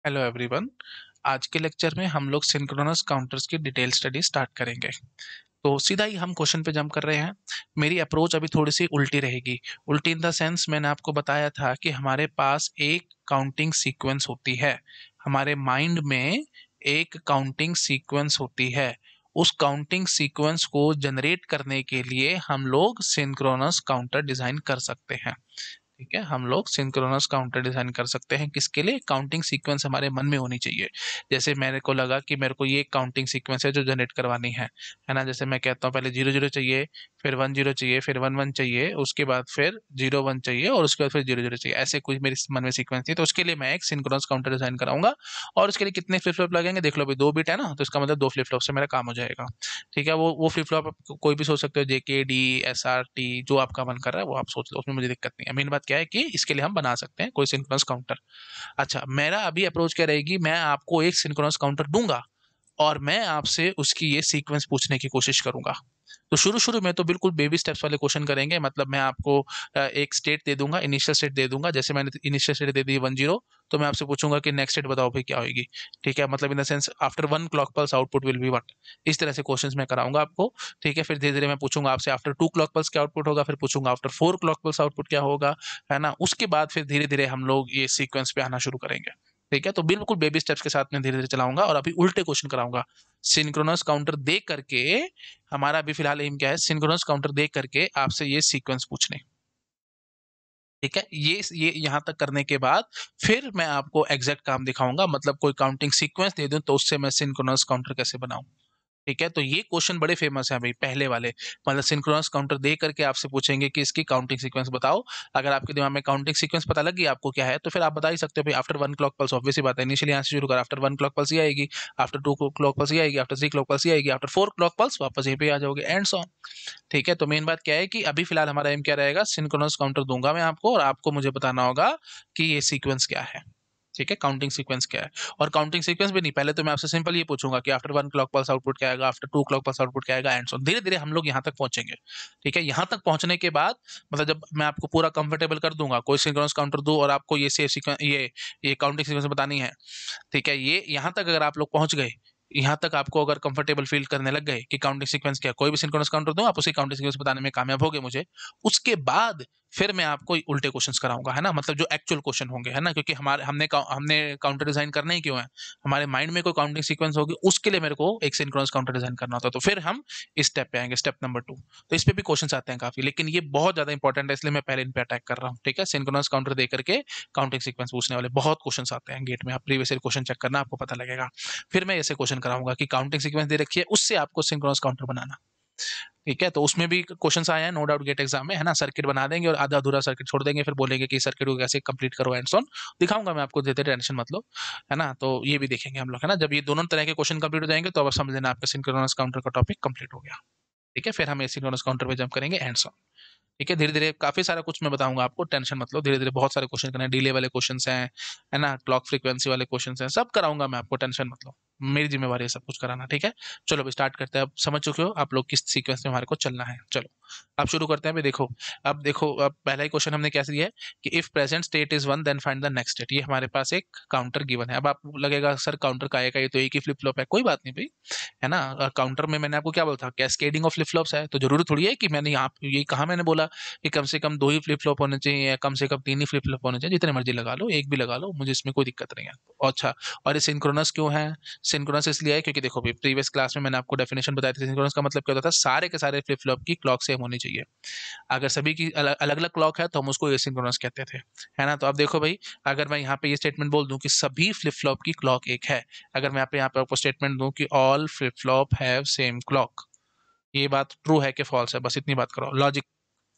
Hello everyone. आज के lecture में हम लोग सिंक्रोनस काउंटर्स की डिटेल स्टडी स्टार्ट करेंगे। तो सीधा ही हम क्वेश्चन पे जंप कर रहे हैं। मेरी अप्रोच अभी थोड़ी सी उल्टी रहेगी। उल्टी इन द सेंस मैंने आपको बताया था कि हमारे पास एक काउंटिंग सीक्वेंस होती है। हमारे माइंड में एक काउंटिंग सीक्वेंस होती है। उस काउंटिंग सीक्वेंस को जनरेट करने के लिए हम लोग सिंक्रोनस काउंटर डिजाइन कर सकते हैं। ठीक है, हम लोग सिंक्रोनस काउंटर डिजाइन कर सकते हैं। किसके लिए? काउंटिंग सीक्वेंस हमारे मन में होनी चाहिए। जैसे मेरे को लगा कि मेरे को ये काउंटिंग सीक्वेंस है जो जनरेट करवानी है ना। जैसे मैं कहता हूँ पहले 0 0 चाहिए, फिर 1 0 चाहिए, फिर 1 1 चाहिए, उसके बाद फिर 0 1 चाहिए और उसके बाद फिर 0 0 चाहिए। ऐसे कुछ मेरे मन में सीक्वेंस थी, तो उसके लिए मैं एक सिंक्रोनस काउंटर डिजाइन कराऊंगा। और उसके लिए कितने फ्लिप फ्लॉप लगेंगे देख लो। अभी 2 बिट है ना, तो इसका मतलब 2 फ्लिप फ्लॉप से मेरा काम हो जाएगा। ठीक है, वो फ्लिप फ्लॉप कोई भी सोच सकते हो, JK D SR T, जो आपका मन कर रहा है वो आप सोच लो, उसमें मुझे दिक्कत नहीं है। मेन बात क्या है कि इसके लिए हम बना सकते हैं कोई सिंक्रोनस काउंटर। अच्छा, मेरा अभी अप्रोच क्या रहेगी, मैं आपको एक सिंक्रोनस काउंटर दूंगा और मैं आपसे उसकी ये सीक्वेंस पूछने की कोशिश करूंगा। तो शुरू शुरू में तो बिल्कुल बेबी स्टेप्स वाले क्वेश्चन करेंगे। मतलब मैं आपको एक स्टेट दे दूंगा, इनिशियल स्टेट दे दूंगा। जैसे मैंने इनिशियल स्टेट दे दी 1 0, तो मैं आपसे पूछूंगा कि नेक्स्ट स्टेट बताओ भाई क्या होगी। ठीक है, मतलब in the sense after 1 clock pulse output will be what. इस तरह से क्वेश्चंस मैं कराऊंगा आपको। ठीक है, फिर धीरे धीरे मैं पूछूंगा आपसे आफ्टर 2 क्लॉक पल्स क्या आउटपुट होगा, फिर पूछूंगा आफ्टर 4 क्लॉक पल्स आउटपुट क्या होगा, है ना। उसके बाद फिर धीरे धीरे हम लोग ये सीक्वेंस पे आना शुरू करेंगे। ठीक है, तो बिल्कुल बेबी स्टेप्स के साथ मैं धीरे धीरे चलाऊंगा और अभी उल्टे क्वेश्चन कराऊंगा। सिंक्रोनस काउंटर दे करके हमारा अभी फिलहाल एम क्या है, सिंक्रोनस काउंटर दे करके आपसे ये सीक्वेंस पूछने। ठीक है, ये यहां तक करने के बाद फिर मैं आपको एग्जैक्ट काम दिखाऊंगा। मतलब कोई काउंटिंग सीक्वेंस दे दूं तो उससे मैं सिंक्रोनस काउंटर कैसे बनाऊं। ठीक है, तो ये क्वेश्चन बड़े फेमस है भाई, पहले वाले। मतलब सिंक्रोनस काउंटर दे करके आपसे पूछेंगे कि इसकी काउंटिंग सीक्वेंस बताओ। अगर आपके दिमाग में काउंटिंग सीक्वेंस पता लग गई आपको क्या है, तो फिर आप बता ही सकते हो भाई आफ्टर 1 क्लॉक पल्स। ऑब्वियस सी बात है, इनिशियली यहाँ से शुरू कर। आफ्टर 1 क्लॉक पल्स ये आएगी, आफ्टर 2 क्लॉक पल्स ये आएगी, आफ्टर 3 क्लॉक पल्स ये आएगी, आफ्टर 4 क्लॉक पल्स वापस यहीं पे आ जाओगे, एंड सो। ठीक है, तो मेन बात क्या है कि अभी फिलहाल हमारा एम क्या रहेगा, सिंक्रोनस काउंटर दूंगा मैं आपको और आपको मुझे बताना होगा कि ये सीक्वेंस क्या है। ठीक है, काउंटिंग सीक्वेंस क्या है। और काउंटिंग सीक्वेंस भी नहीं, पहले तो मैं आपसे सिंपल ये पूछूंगा कि आफ्टर 1 क्लॉक पल्स आउटपुट क्या आएगा, आफ्टर 2 क्लॉक पल्स आउटपुट क्या आएगा, एंड सो धीरे धीरे हम लोग यहाँ तक पहुंचेंगे। ठीक है, यहाँ तक पहुंचने के बाद मतलब जब मैं आपको पूरा कंफर्टेबल कर दूंगा, कोई सिंक्रोनस काउंटर दूं और आपको ये सेफ सीक्वेंस ये काउंटिंग सीक्वेंस बतानी है। ठीक है, ये यहाँ तक अगर आप लोग पहुंच गए, यहाँ तक आपको अगर कंफर्टेबल फील करने लग गए कि काउंटिंग सीक्वेंस क्या है, कोई भी सिंक्रोनस काउंटर दूं आप उसी काउंटिंग सीक्वेंस बताने में कामयाब होगे मुझे। उसके बाद फिर मैं आपको उल्टे क्वेश्चंस कराऊंगा, है ना। मतलब जो एक्चुअल क्वेश्चन होंगे, है ना, क्योंकि हमारे हमने काउंटर डिजाइन करना ही क्यों है, हमारे माइंड में कोई काउंटिंग सीक्वेंस होगी, उसके लिए मेरे को एक सिंक्रोनस काउंटर डिजाइन करना होता है। तो फिर हम इस स्टेप पे आएंगे, स्टेप नंबर 2। तो इस पे भी क्वेश्चंस आते हैं काफी, लेकिन ये बहुत ज्यादा इंपॉर्टेंट है, इसलिए मैं पहले इन पे अटैक कर रहा हूँ। ठीक है, सिंक्रोनस काउंटर दे करके काउंटिंग सीक्वेंस पूछने वाले बहुत क्वेश्चंस आते हैं गेट में। आप प्रीवियस ईयर क्वेश्चन चेक करना, आपको पता लगेगा। फिर मैं ऐसे क्वेश्चन कराऊंगा कि काउंटिंग सीक्वेंस दे रखी है, उससे आपको सिंक्रोनस काउंटर बनाना। ठीक है, तो उसमें भी क्वेश्चंस आए हैं नो डाउट गेट एग्जाम में, है ना। सर्किट बना देंगे और आधा अधूरा सर्किट छोड़ देंगे, फिर बोलेंगे कि सर्किट को कैसे कंप्लीट करो, एंड सो ऑन। दिखाऊंगा मैं आपको, देते टेंशन मत लो, है ना। तो ये भी देखेंगे हम लोग, है ना। जब ये दोनों तरह के क्वेश्चन कंप्लीट हो जाएंगे तो अब समझ लेना आपका सिंक्रोनस काउंटर का टॉपिक कंप्लीट हो गया। ठीक है, फिर हम एसिंक्रोनस काउंटर पे जंप करेंगे, एंड सो। ठीक है, धीरे धीरे काफी सारा कुछ मैं बताऊंगा आपको, टेंशन मत लो। धीरे धीरे बहुत सारे क्वेश्चन करने, डिले वाले क्वेश्चन हैं, है ना, क्लॉक फ्रीक्वेंसी वाले क्वेश्चन हैं, सब कराऊंगा मैं आपको, टेंशन मत लो। मेरी जिम्मेवारी है सब कुछ कराना। ठीक है, चलो अभी स्टार्ट करते हैं। अब समझ चुके हो आप लोग किस सीक्वेंस में हमारे को चलना है। चलो अब शुरू करते हैं। अभी देखो, अब देखो, अब पहला ही क्वेश्चन हमने कैसे दिया है कि if present state is 1 then find the next state. ये हमारे पास एक काउंटर गिवन है। अब आपको लगेगा सर काउंटर का आएगा, ये तो एक ही फ्लिप फ्लॉप है। कोई बात नहीं भाई, है ना। काउंटर में मैंने आपको क्या बोला था, कैस्केडिंग ऑफ फ्लिप फ्लॉप्स है, तो जरूरी थोड़ी है कि मैंने यहाँ ये कहा, मैंने बोला कि कम से कम 2 ही फ्लिप फ्लॉप होने चाहिए या कम से कम 3 ही फ्लिप फ्लॉप होने चाहिए। जितने मर्जी लगा लो, एक भी लगा लो, मुझे इसमें कोई दिक्कत नहीं है। अच्छा, और ये सिंक्रोनस क्यों है? सिंक्रोनस इसलिए है क्योंकि देखो भाई, प्रीवियस क्लास में मैंने आपको डेफिनेशन बताई थी, सिंक्रोनस का मतलब क्या होता था, सारे के सारे फ्लिप फ्लॉप की क्लॉक सेम होनी चाहिए। अगर सभी की अलग अलग क्लॉक है तो हम उसको एसिंक्रोनस कहते थे, है ना। तो अब देखो भाई, अगर मैं यहाँ पे ये स्टेटमेंट बोल दूं कि सभी फ्लिप फ्लॉप की क्लॉक एक है, अगर मैं यहाँ पे आपको स्टेटमेंट दूं कि all flip flop have same clock, ये बात ट्रू है कि फॉल्स है, बस इतनी बात करो। लॉजिक,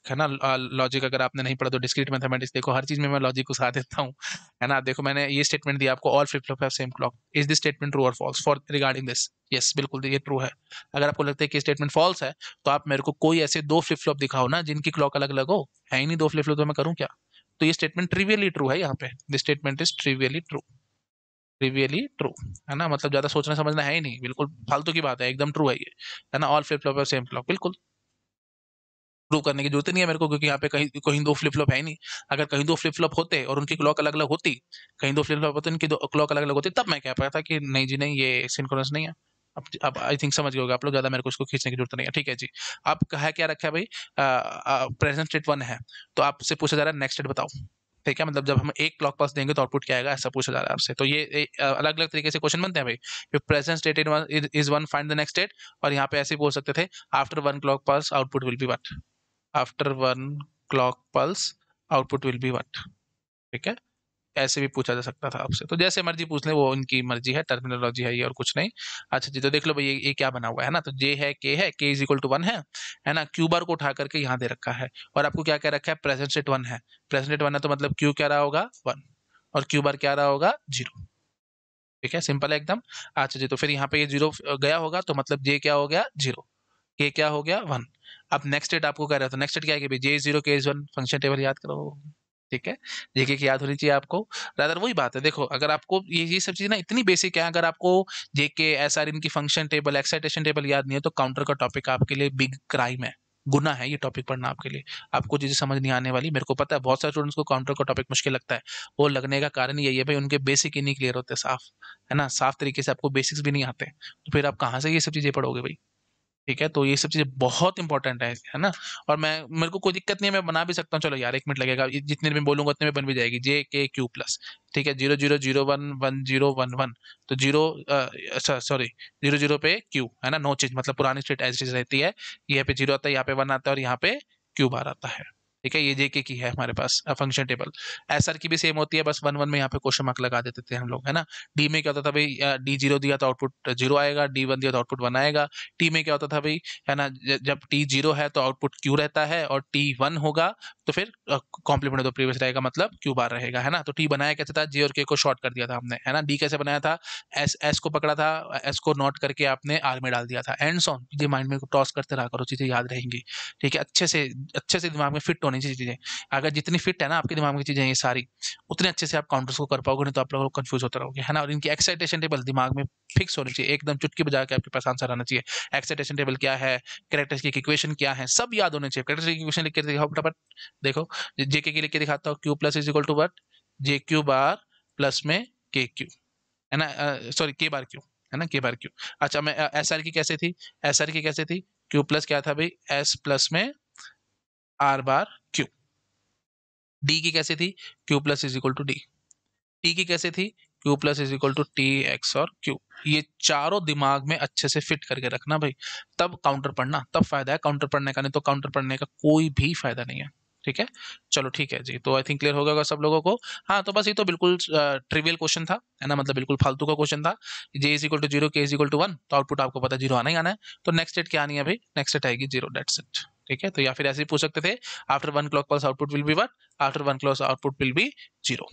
है ना। लॉजिक अगर आपने नहीं पढ़ा तो डिस्क्रीट मैथमेटिक्स देखो, हर चीज में मैं लॉजिक घुसा देता हूँ, है ना। देखो मैंने ये स्टेटमेंट दिया आपको, all flip flop have same clock, is this statement true और false for regarding this? Yes, बिल्कुल ये ट्रू है। अगर आपको लगता है कि स्टेटमेंट फॉल्स है, तो आप मेरे को कोई ऐसे 2 फ्लिप फ्लॉप दिखाओ ना जिनकी क्लॉक अलग अलग हो। है ही नहीं 2 फ्लिप फ्लॉप, तो मैं करूँ क्या? तो ये स्टेटमेंट ट्रिवियली ट्रू है यहाँ पे, this statement is trivially true. Trivially true, है ना। मतलब ज्यादा सोचना समझना है ही नहीं, बिल्कुल फालतू की बात है, एकदम ट्रू है ये, है ना। All flip flop have same clock, बिल्कुल। प्रूव करने की जरूरत ही नहीं है मेरे को, क्योंकि यहाँ पे कहीं कहीं दो फ्लिप फ्लॉप है ही नहीं। अगर कहीं दो फ्लिप फ्लॉप होते और उनकी क्लॉक अलग अलग होती, कहीं दो फ्लिप फ्लॉप होते उनकी दो क्लॉक अलग अलग होती, तब मैं कह पाया था कि नहीं जी नहीं, ये सिंक्रोनस नहीं है। अब आई थिंक समझ गए होगे आप लोग, ज्यादा मेरे को इसको खींचने की जरूरत नहीं है। ठीक है जी। आप कहा क्या रखा है भाई, प्रेजेंट स्टेट 1 है, तो आपसे पूछा जा रहा है नेक्स्ट स्टेट बताओ। ठीक है, मतलब जब हम एक क्लॉक पल्स देंगे तो आउटपुट क्या आएगा, ऐसा पूछा जा रहा है आपसे। तो ये अलग अलग तरीके से क्वेश्चन बनते हैं भाई। Present state is one, find the next state. और यहाँ पे ऐसे बोल सकते थे, after one clock pulse output will be what, after one clock pulse output will be what. ठीक है, ऐसे भी पूछा जा सकता था आपसे, तो जैसे मर्जी पूछ ले, वो उनकी मर्जी है, टर्मिनोलॉजी है ये, और कुछ नहीं। अच्छा जी, तो देख लो भाई ये क्या बना हुआ है ना, तो जे है, के इज इक्वल टू 1 है ना, क्यू बार को उठा करके यहाँ दे रखा है, और आपको क्या क्या रखा है, प्रेजेंट स्टेट 1 है, प्रेजेंट स्टेट 1 है तो मतलब क्यू क्या रहा होगा 1, और क्यू बार क्या रहा होगा 0। ठीक है, सिंपल है एकदम। अच्छा जी, तो फिर यहाँ पे ये 0 गया होगा, तो मतलब जे क्या हो गया 0, के क्या हो गया 1। अब नेक्स्ट स्टेट आपको कह रहा है, तो नेक्स्ट स्टेट क्या है कि भाई जे इज 0 के इज 1, फंक्शन टेबल याद करो। ठीक है, जेके की याद होनी चाहिए आपको। रादर वही बात है, देखो अगर आपको ये सब चीजें ना इतनी बेसिक है, अगर आपको जेके एस आर इनकी फंक्शन टेबल एक्साइटेशन टेबल याद नहीं है, तो काउंटर का टॉपिक आपके लिए बिग क्राइम है, गुना है ये टॉपिक पढ़ना आपके लिए। आपको चीजें समझ नहीं आने वाली, मेरे को पता है बहुत सारे स्टूडेंट्स को काउंटर का टॉपिक मुश्किल लगता है। वो लगने का कारण यही है भाई, उनके बेसिक ही नहीं क्लियर होते साफ, है ना, साफ तरीके से आपको बेसिक्स भी नहीं आते, तो फिर आप कहाँ से ये सब चीजें पढ़ोगे भाई। ठीक है, तो ये सब चीजें बहुत इंपॉर्टेंट है ना। और मैं, मेरे को कोई दिक्कत नहीं है, मैं बना भी सकता हूँ, चलो यार 1 मिनट लगेगा, जितने में बोलूंगा उतने में बन भी जाएगी, जे के क्यू प्लस। ठीक है, 0 0 0 1 1 0 1 1, तो जीरो, सॉरी, 0 0 पे क्यू है ना, नो चेंज, मतलब पुरानी स्टेट एज इट इज रहती है। यहाँ पे 0 आता है, यहाँ पे 1 आता है, और यहाँ पे क्यू बार आता है। ठीक है, ये जेके की है हमारे पास फंक्शन टेबल। एसआर की भी सेम होती है, बस 1 1 में यहाँ पे क्वेश्चन मार्क लगा देते थे हम लोग, है ना। डी में क्या होता था भाई, डी 0 दिया तो आउटपुट 0 आएगा, डी 1 दिया तो आउटपुट 1 आएगा। टी में क्या होता था भाई, है ना, जब टी 0 है तो आउटपुट क्यू रहता है, और टी 1 होगा तो फिर कॉम्प्लीमेंट ऑफ प्रीवियस रहेगा, मतलब क्यू बार रहेगा, है ना। तो टी बनाया कैसे था, जे और के को शॉर्ट कर दिया था हमने, है ना। डी कैसे बनाया था, एस एस को पकड़ा था, एस को नोट करके आपने आर में डाल दिया था, एंड ऑन। ये माइंड में टॉस करते रहा करो, चीजें याद रहेंगी। ठीक है, अच्छे से दिमाग में फिट होनी चाहिए चीजें। अगर जितनी फिट है ना आपके दिमाग में चीजें ये सारी, उतने अच्छे से आप काउंटर्स को कर पाओगे, नहीं तो आप लोग कंफ्यूज होते रहोगे, है ना। और इनकी एक्साइटेशन टेबल दिमाग में फिक्स होनी चाहिए, एकदम चुटकी बजा के आपके पास आंसर आना चाहिए। एक्साइटेशन टेबल क्या है, कैरेक्टरिस्टिक इक्वेशन क्या है, सब याद होने चाहिए। कैरेक्टरिस्टिक इक्वेशन लिख के दिखाओ फटाफट। देखो, जेके की लिख के दिखाता हूँ, Q plus is equal to what, J Q bar plus में के क्यू, है ना, सॉरी के बार क्यू, है ना, के बार क्यू। अच्छा, मैं एस आर की कैसे थी, एस आर की कैसे थी, क्यू प्लस क्या था भाई, एस प्लस में आर बार क्यू। डी की कैसे थी, Q plus is equal to D. T की कैसे थी, Q plus is equal to T XOR Q. ये चारों दिमाग में अच्छे से फिट करके रखना भाई, तब काउंटर पढ़ना, तब फायदा है काउंटर पढ़ने का, नहीं तो काउंटर पढ़ने का कोई भी फायदा नहीं है। ठीक है, चलो ठीक है जी, तो आई थिंक क्लियर हो गया होगा सब लोगों को। हाँ, तो बस ये तो बिल्कुल ट्रिवियल क्वेश्चन था, है ना, मतलब बिल्कुल फालतू का क्वेश्चन था। जे इज इक्वल टू 0, के इज इक्वल टू 1, तो आउटपुट आपको पता है 0 आना ही आना है। तो नेक्स्ट स्टेट क्या आनी है भाई, नेक्स्ट स्टेट आएगी 0, दैट्स इट। ठीक है, तो या फिर ऐसे ही पूछ सकते थे, after one clock pulse output will be what, after one clock output will be 0।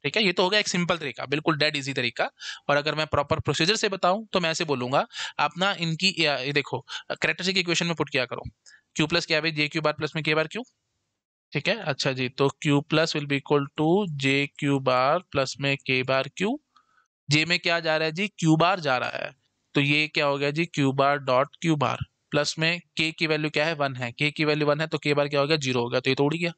ठीक है, ये तो हो गया एक सिंपल तरीका, बिल्कुल डेड इजी तरीका। और अगर मैं प्रॉपर प्रोसीजर से बताऊं तो मैं ऐसे बोलूंगा, आप ना इनकी ये देखो, कैरेक्टरिस्टिक इक्वेशन में पुट किया करो। क्यू प्लस क्या है भाई, जे क्यू बार प्लस में के बार क्यू। ठीक है, अच्छा जी, तो Q plus will be equal to J Q bar plus में के बार क्यू। जे में क्या जा रहा है जी, क्यू बार जा रहा है, तो ये क्या हो गया जी, Q bar dot Q bar, plus में के की वैल्यू क्या है 1 है, के की वैल्यू 1 है, तो के बार क्या हो गया 0 हो गया, तो ये तो उड़ गया।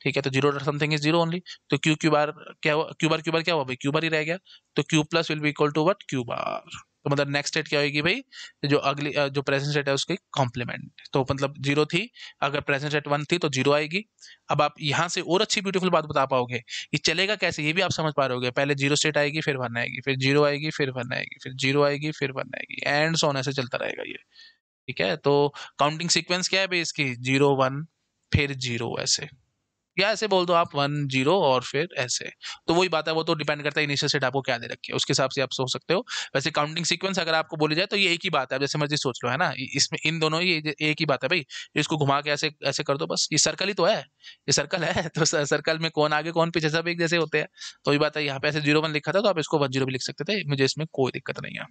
ठीक है, तो 0 समथिंग इज 0 ओनली, तो क्यू बार क्या हुआ, क्यू बार क्या हुआ भाई, क्यू बार ही रह गया। तो Q plus will be equal to what, Q bar. तो मतलब नेक्स्ट स्टेट क्या होगी भाई, जो अगली जो प्रेजेंट स्टेट है उसकी कॉम्प्लीमेंट, तो मतलब 0 थी, अगर प्रेजेंट स्टेट 1 थी तो 0 आएगी। अब आप यहाँ से और अच्छी ब्यूटीफुल बात बता पाओगे, ये चलेगा कैसे ये भी आप समझ पा रहे होगे, पहले 0 स्टेट आएगी, फिर 1 आएगी, फिर 0 आएगी, फिर 1 आएगी, फिर 0 आएगी, फिर 1 आएगी, एंड सो ऑन, ऐसे चलता रहेगा ये। ठीक है, तो काउंटिंग सीक्वेंस क्या है भाई इसकी, 0 1 फिर 0, ऐसे, या ऐसे बोल दो आप 1 0 और फिर ऐसे। तो वही बात है, वो तो डिपेंड करता है इनिशियल सेट आपको क्या दे रखी है, उसके हिसाब से आप सोच सकते हो। वैसे काउंटिंग सीक्वेंस अगर आपको बोली जाए तो ये एक ही बात है, जैसे मर्जी सोच लो, है ना, इसमें इन दोनों ये एक ही बात है भाई। इसको घुमा के ऐसे ऐसे कर दो, बस ये सर्कल ही तो है, ये सर्कल है तो सर्कल में कौन आगे कौन पीछे सब एक जैसे होते हैं। तो वही बात है, यहाँ पे ऐसे 0 1 लिखा था तो आप इसको 1 0 भी लिख सकते थे, मुझे इसमें कोई दिक्कत नहीं है।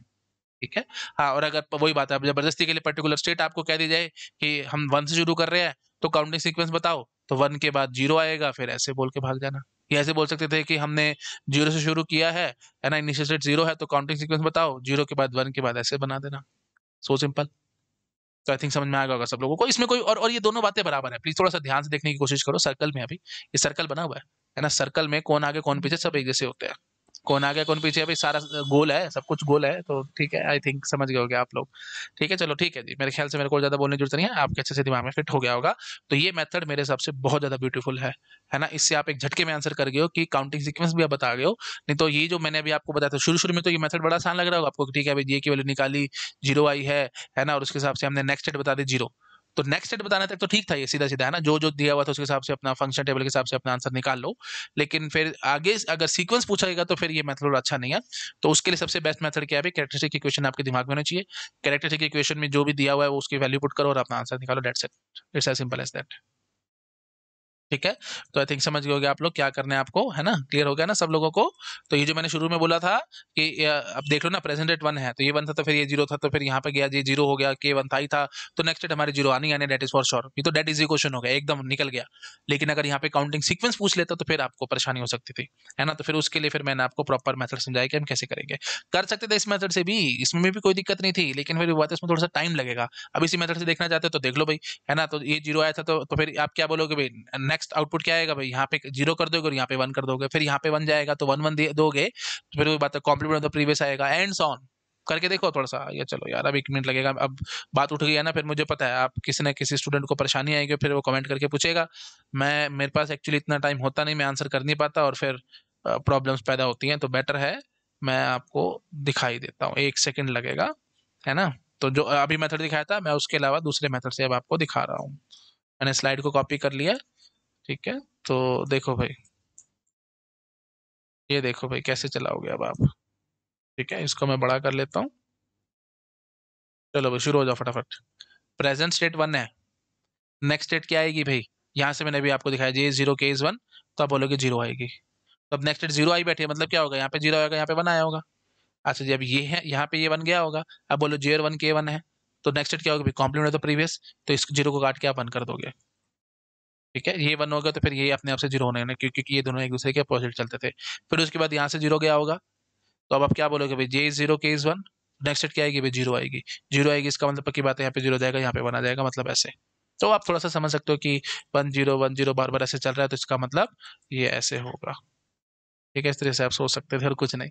ठीक है, हाँ, और अगर वही बात है, अब जबरदस्ती के लिए पर्टिकुलर स्टेट आपको कह दी जाए कि हम 1 से शुरू कर रहे हैं, तो काउंटिंग सीक्वेंस बताओ, तो 1 के बाद 0 आएगा, फिर ऐसे बोल के भाग जाना। या ऐसे बोल सकते थे कि हमने 0 से शुरू किया है ना, इनिशियल स्टेट 0 है, तो काउंटिंग सीक्वेंस बताओ, 0 के बाद 1 के बाद ऐसे बना देना। So simple. तो आई थिंक समझ में आ गया होगा सब लोगों को। इसमें कोई और ये दोनों बातें बराबर है, प्लीज थोड़ा सा ध्यान से देखने की कोशिश करो। सर्कल में अभी ये सर्कल बना हुआ है ना, सर्कल में कौन आगे कौन पीछे सब एक जैसे होते हैं। कौन आगे कौन पीछे अभी सारा गोल है, सब कुछ गोल है, तो ठीक है, आई थिंक समझ गए होगे आप लोग। ठीक है, चलो ठीक है जी, मेरे ख्याल से मेरे को ज्यादा बोलने की जरूरत नहीं है, आपके अच्छे से दिमाग में फिट हो गया होगा। तो ये मेथड मेरे हिसाब से बहुत ज्यादा ब्यूटीफुल है ना। इससे आप एक झटके में आंसर कर गए हो कि काउंटिंग सीक्वेंस भी आप बता गए हो। नहीं तो ये जो मैंने अभी आपको बताया था शुरू शुरू में, तो ये मेथड बड़ा आसान लग रहा होगा आपको कि ठीक है भाई, ये की वैल्यू निकाली, जीरो आई है ना, और उसके हिसाब से हमने नेक्स्ट स्टेट बता दी जीरो। तो नेक्स्ट स्टेट बताने तक तो ठीक था, ये सीधा सीधा है ना, जो जो दिया हुआ था उसके हिसाब से अपना फंक्शन टेबल के हिसाब से अपना आंसर निकाल लो। लेकिन फिर आगे अगर सीक्वेंस पूछा तो फिर ये मेथड अच्छा नहीं है। तो उसके लिए सबसे बेस्ट मेथड क्या है, कैरेक्टरिस्टिक इक्वेशन आपके दिमाग में होना चाहिए। कैरेक्टरिस्टिक इक्वेशन में जो भी दिया हुआ है वो उसकी वैल्यू पुट करो और अपना आंसर निकालो, that's it, it's as simple as that. ठीक है, तो आई थिंक समझ गए होगे आप लोग क्या करना है आपको, है ना, क्लियर हो गया ना सब लोगों को। तो ये जो मैंने शुरू में बोला था कि अब देख लो ना, प्रेजेंट डेट 1 है तो ये 1 था, तो फिर ये 0 था, तो फिर यहाँ पे गया ये 0 हो गया, के 1 था ही था, तो नेक्स्ट डेट हमारे 0 आनी आने, डेट इज फॉर श्योर। ये तो डेट इजी क्वेश्चन हो गया, एकदम निकल गया। लेकिन अगर यहाँ पे काउंटिंग सीक्वेंस पूछ लेता तो फिर आपको परेशानी हो सकती थी, है ना। तो फिर उसके लिए फिर मैंने आपको प्रॉपर मेथड समझाया कि हम कैसे करेंगे। कर सकते थे इस मेथड से भी, इसमें भी कोई दिक्कत नहीं थी, लेकिन फिर बात है इसमें थोड़ा सा टाइम लगेगा। अब इसी मेथड से देखना चाहते हो तो देख लो भाई, है ना। तो ये 0 आया था, तो फिर आप क्या बोलोगे भाई, नेक्स्ट आउटपुट क्या आएगा भाई, यहाँ पे 0 कर दोगे और यहाँ पे 1 कर दोगे, फिर यहाँ पे 1 जाएगा तो 1 1 दोगे, तो फिर वो बात है कॉम्प्लीमेंट ऑफ द प्रीवियस आएगा, एंड सो ऑन। करके देखो थोड़ा सा, ये चलो यार अब 1 मिनट लगेगा, अब बात उठ गई है ना, फिर मुझे पता है आप किसी न किसी स्टूडेंट को परेशानी आएगी, फिर वो कमेंट करके पूछेगा। मैं मेरे पास एक्चुअली इतना टाइम होता नहीं, मैं आंसर कर नहीं पाता, और फिर प्रॉब्लम्स पैदा होती हैं। तो बेटर है मैं आपको दिखाई देता हूँ, 1 सेकंड लगेगा, है ना। तो जो अभी मेथड दिखाया था मैं उसके अलावा दूसरे मेथड से अब आपको दिखा रहा हूँ। मैंने स्लाइड को कॉपी कर लिया, ठीक है। तो देखो भाई, ये देखो भाई कैसे चलाओगे अब आप। ठीक है, इसको मैं बड़ा कर लेता हूँ। चलो भाई शुरू हो जाओ फटाफट। प्रेजेंट स्टेट 1 है, नेक्स्ट स्टेट क्या आएगी भाई, यहाँ से मैंने अभी आपको दिखाया जे 0 के इज 1, तो आप बोलोगे 0 आएगी। तो अब नेक्स्ट स्टेट 0 आई बैठी है, मतलब क्या होगा, यहाँ पे 0 आएगा, यहाँ पे 1 आया होगा। अच्छा जी, अब ये है, यहाँ पे ये 1 गया होगा। अब बोलो जे 1 के 1 है, तो नेक्स्ट स्टेट क्या होगा भाई, कॉम्प्लीमेंट ऑफ द प्रीवियस, तो इस 0 को काट के आप 1 कर दोगे। ठीक है, ये 1 हो गया, तो फिर ये अपने आप से 0 होने हैं, क्योंकि ये दोनों एक दूसरे के अपोजिट चलते थे। फिर उसके बाद यहाँ से 0 गया होगा, तो अब आप क्या बोलोगे भाई, जे इज 0 के इज 1, नेक्स्ट सेट क्या आएगी भाई, 0 आएगी। 0 आएगी, इसका मतलब पक्की बात है यहाँ पे 0 जाएगा, यहाँ पे 1 आ जाएगा, मतलब ऐसे। तो आप थोड़ा सा समझ सकते हो कि 1 0 1 0 बार बार ऐसे चल रहा है, तो इसका मतलब ये ऐसे होगा। ठीक है, इस तरह से आप सोच सकते थे और कुछ नहीं।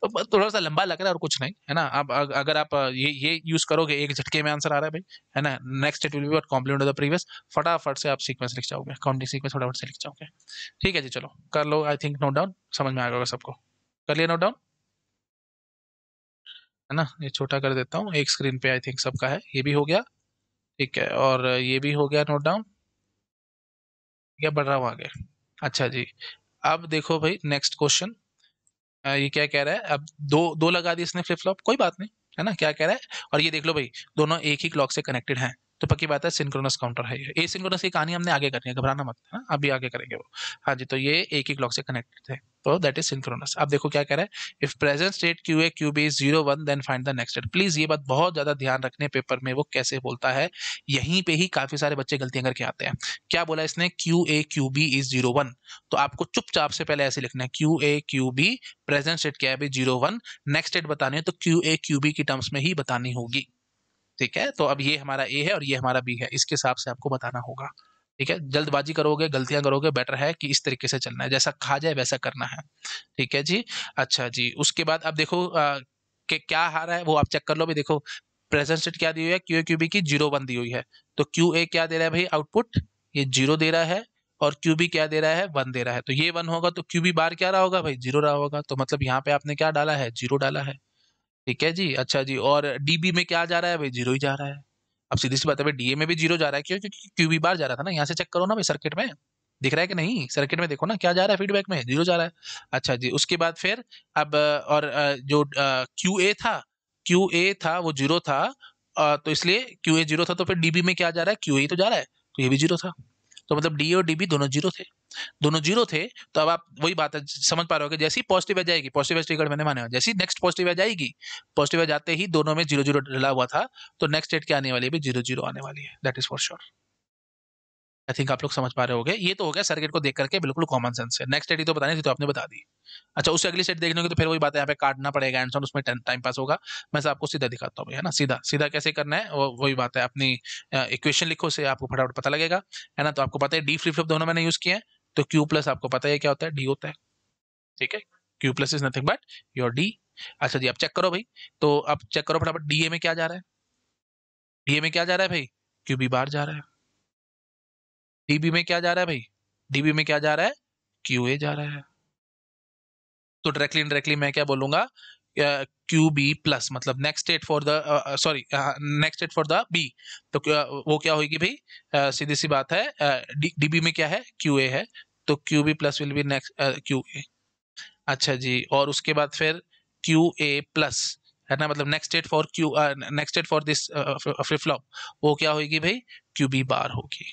तो बस थोड़ा सा लंबा लग रहा है और कुछ नहीं, है ना। अब अगर आप ये यूज करोगे, एक झटके में आंसर आ रहा है भाई, है ना, next it will be complement of the previous, फटाफट से आप सीक्वेंस लिख जाओगे, काउंटिंग सीक्वेंस फटाफट से लिख जाओगे। ठीक है जी, चलो कर लो, आई थिंक नोट डाउन, समझ में आ गया सबको। कर लिया नोट डाउन, है ना। ये छोटा कर देता हूँ, एक स्क्रीन पे आई थिंक सबका है, ये भी हो गया। ठीक है, और ये भी हो गया नोट डाउन, या बढ़ रहा हूँ आगे। अच्छा जी, अब देखो भाई नेक्स्ट क्वेश्चन, ये क्या कह रहा है, अब दो दो लगा दी इसने फ्लिप फ्लॉप, कोई बात नहीं, है ना, क्या कह रहा है। और ये देख लो भाई, दोनों एक ही क्लॉक से कनेक्टेड हैं, तो पक्की बात है सिंक्रोनस काउंटर है ये। एसिंक्रोनस की कहानी हमने आगे करनी है, घबराना मत, है ना, अभी आगे करेंगे वो। हाँ जी, तो ये एक ही क्लॉक से कनेक्टेड थे, तो दैट इज सिंक्रोनस। अब देखो क्या कह रहा है, if present state Q A Q B is 0 1 then find the next state. Please ये बात बहुत ज्यादा ध्यान रखने, पेपर में वो कैसे बोलता है, यहीं पे ही काफी सारे बच्चे गलतियां करके आते हैं। क्या बोला इसने, Q A Q B is 0 1, तो आपको चुपचाप से पहले ऐसे लिखना है, Q A Q B, present state क्या है भाई 0 1, नेक्स्ट स्टेट बतानी है तो क्यू ए क्यू बी की टर्म्स में ही बतानी होगी। ठीक है, तो अब ये हमारा ए है और ये हमारा बी है, इसके हिसाब से आपको बताना होगा। ठीक है, जल्दबाजी करोगे, गलतियां करोगे, बेटर है कि इस तरीके से चलना है, जैसा कहा जाए वैसा करना है। ठीक है जी। अच्छा जी, उसके बाद अब देखो कि क्या आ रहा है वो आप चेक कर लो भी। देखो प्रेजेंट स्टेट क्या दी हुई है, क्यू ए क्यू बी की 0 1 दी हुई है, तो क्यू ए क्या दे रहा है भाई आउटपुट, ये 0 दे रहा है, और क्यू बी क्या दे रहा है, 1 दे रहा है। तो ये 1 होगा तो क्यू बी बार क्या रहा होगा भाई, 0 रहा होगा, तो मतलब यहाँ पे आपने क्या डाला है, 0 डाला है। ठीक है जी। अच्छा जी, और डीबी में क्या जा रहा है भाई, 0 ही जा रहा है। अब सीधी सी बात है भाई, डीए में भी 0 जा रहा है, क्यों, क्योंकि क्यूबी बार जा रहा था ना, यहाँ से चेक करो ना भाई, सर्किट में दिख रहा है कि नहीं, सर्किट में देखो ना क्या जा रहा है, फीडबैक में 0 जा रहा है। अच्छा जी, उसके बाद फिर अब और जो क्यू ए था, क्यू ए था वो 0 था, तो इसलिए क्यू ए 0 था, तो फिर डीबी में क्या जा रहा है, क्यू ए तो जा रहा है, तो ये भी 0 था। तो मतलब डी और डीबी दोनों 0 थे, दोनों 0 थे। तो अब आप वही बात है, समझ पा रहे हो कि जैसी पॉजिटिव आ जाएगी, पॉजिटिव ट्रिगर मैंने माने, जैसी नेक्स्ट पॉजिटिव आ जाएगी, पॉजिटिव आ जाते ही दोनों में 0 0 डला हुआ था, तो नेक्स्ट स्टेट क्या आने वाली है, 0 0 आने वाली है, that is for sure. I think आप लोग समझ पा रहे होगे। ये तो हो गया सर्किट को देख करके बिल्कुल कॉमन सेंस से। नेक्स्ट स्टेट ही तो बतानी थी, तो आपने बता दी। अच्छा, उससे अगली स्टेट देखने की तो फिर वही बात है, यहाँ पे काटना पड़ेगा एंड उसमें टाइम पास होगा। मैं से आपको सीधा दिखाता हूँ, है ना। सीधा सीधा कैसे करना है, वही बात है। अपनी इक्वेशन लिखो, से आपको फटाफट पता लगेगा, है ना। तो आपको पता है डी फ्लिप फ्लॉप दोनों मैंने यूज किए हैं, तो क्यू प्लस आपको पता है क्या होता है, डी होता है। ठीक है, Q plus is nothing but your D. अच्छा जी, अब चेक करो भाई। तो अब चेक करो फटाफट, डीए में क्या जा रहा है, डीए में क्या जा रहा है भाई, क्यू बी बार जा रहा है। डीबी में क्या जा रहा है भाई, डीबी में क्या जा रहा है, क्यू ए जा रहा है। तो डायरेक्टली इनडायरेक्टली मैं क्या बोलूंगा, क्यू बी प्लस, मतलब next state for the, sorry, next state for the B. तो वो क्या होगी भाई, सीधी सी बात है, डीबी में क्या है, क्यू ए है, तो Q B plus will be next Q A. अच्छा जी, और उसके बाद फिर क्यू ए प्लस, है ना, मतलब next state for Q, next state for this flip flop, वो क्या होगी भाई, क्यू बी बार होगी,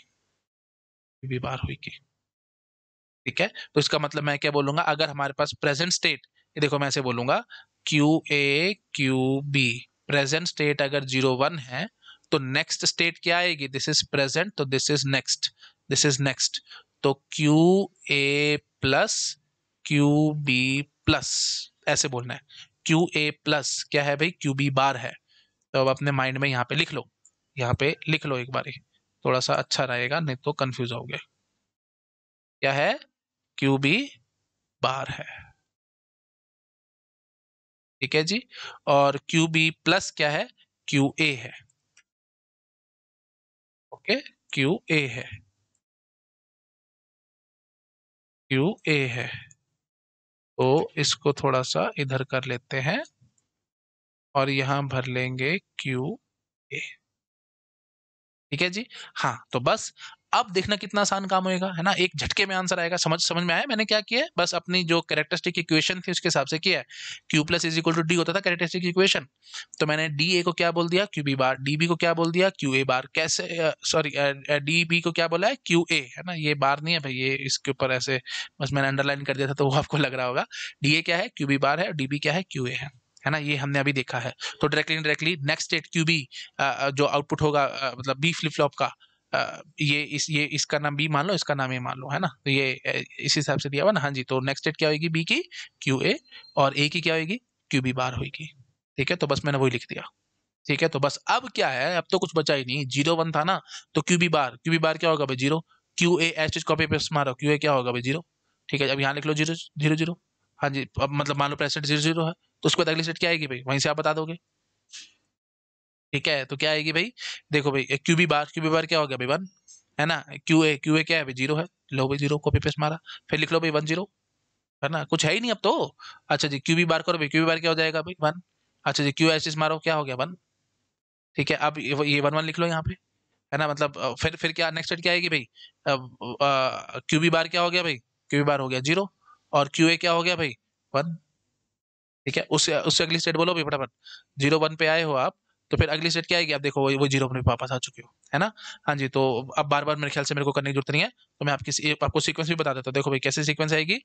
क्यू बी बार होगी। ठीक है, तो इसका मतलब मैं क्या बोलूंगा, अगर हमारे पास प्रेजेंट स्टेट, ये देखो मैं ऐसे बोलूंगा, Q A Q B, present state अगर 0 1 है, तो नेक्स्ट स्टेट क्या आएगी, दिस इज प्रेजेंट, तो this is next, this is next. तो Q A plus Q B plus, ऐसे बोलना है। क्यू ए प्लस क्या है भाई, क्यू बी बार है। तो अब अपने माइंड में यहाँ पे लिख लो, यहाँ पे लिख लो एक बार, थोड़ा सा अच्छा रहेगा, नहीं तो कंफ्यूज होगे। क्या है, क्यू बी बार है। ठीक है जी, और क्यू बी प्लस क्या है, क्यू ए है। ओके, क्यू ए है, क्यू ए है। तो इसको थोड़ा सा इधर कर लेते हैं, और यहां भर लेंगे क्यू ए। ठीक है जी। हाँ, तो बस अब देखना कितना आसान काम होएगा, है ना, एक झटके में आंसर आएगा। समझ समझ में आया मैंने क्या किया है, बस अपनी जो कैरेक्टरिस्टिक इक्वेशन थी उसके हिसाब से किया है। Q plus is equal to D होता था कैरेक्टरिस्टिक इक्वेशन, तो मैंने डी ए को क्या बोल दिया, Q B bar, D B को क्या बोल दिया, क्यू ए बार। कैसे, सॉरी, डी बी को क्या बोला है, क्यू ए, है ना, ये बार नहीं है भाई, ये इसके ऊपर ऐसे बस मैंने अंडरलाइन कर दिया था, तो वो आपको लग रहा होगा। डी ए क्या है, क्यू बी बार है, और डी बी क्या है, क्यू ए है ना, ये हमने अभी देखा है। तो directly indirectly next state Q B, जो आउटपुट होगा, मतलब बी फ्लिप फ्लॉप का, ये इसका नाम बी मान लो, इसका नाम ए मान लो, है ना। तो ये इस हिसाब से दिया हुआ ना। हाँ जी, तो नेक्स्ट स्टेट क्या होगी, बी की क्यू ए, और ए की क्या होगी, क्यू बी बार होगी। ठीक है, तो बस मैंने वही लिख दिया। ठीक है, तो बस अब क्या है, अब तो कुछ बचा ही नहीं, 0 1 था ना, तो क्यू बी बार क्या होगा भाई, 0। Q A H copy paste मारो, क्यू ए क्या होगा भाई, 0। ठीक है, अब यहाँ लिख लो 0 0 0। हाँ जी, अब मतलब मान लो प्रेसेंट 0 0 है, तो उसके बाद अगली स्टेट क्या आएगी भाई, वहीं से आप बता दोगे। ठीक है, तो क्या आएगी भाई, देखो भाई, क्यू बी बार क्या हो गया भाई, 1, है ना। क्यू ए क्या है भाई, 0 है। लो भाई 0 कॉपी पेस्ट मारा, फिर लिख लो भाई 1 0, है ना, कुछ है ही नहीं अब तो। अच्छा जी, क्यू बी बार करो भाई, क्यू बी बार क्या हो जाएगा भाई, 1। अच्छा जी, क्यू एस मारो, क्या हो गया, 1। ठीक है, अब ये 1 1 लिख लो यहाँ पे, है ना, मतलब फिर क्या नेक्स्ट स्टेट क्या आएगी भाई, क्यू बी बार क्या हो गया भाई, क्यू बी बार हो गया 0, और क्यू ए क्या हो गया भाई, 1। ठीक है, उससे उससे अगली स्टेट बोलो भाई फटाफट। 0 1 पे आए हो आप, तो फिर अगली स्टेट क्या आएगी, आप देखो वो 0 1 पे वापस आ चुके हो, है ना। हाँ जी, तो अब बार बार मेरे ख्याल से मेरे को करने की जरूरत नहीं है, तो मैं आपको सीक्वेंस भी बता देता हूँ। देखो भाई कैसे सीक्वेंस आएगी,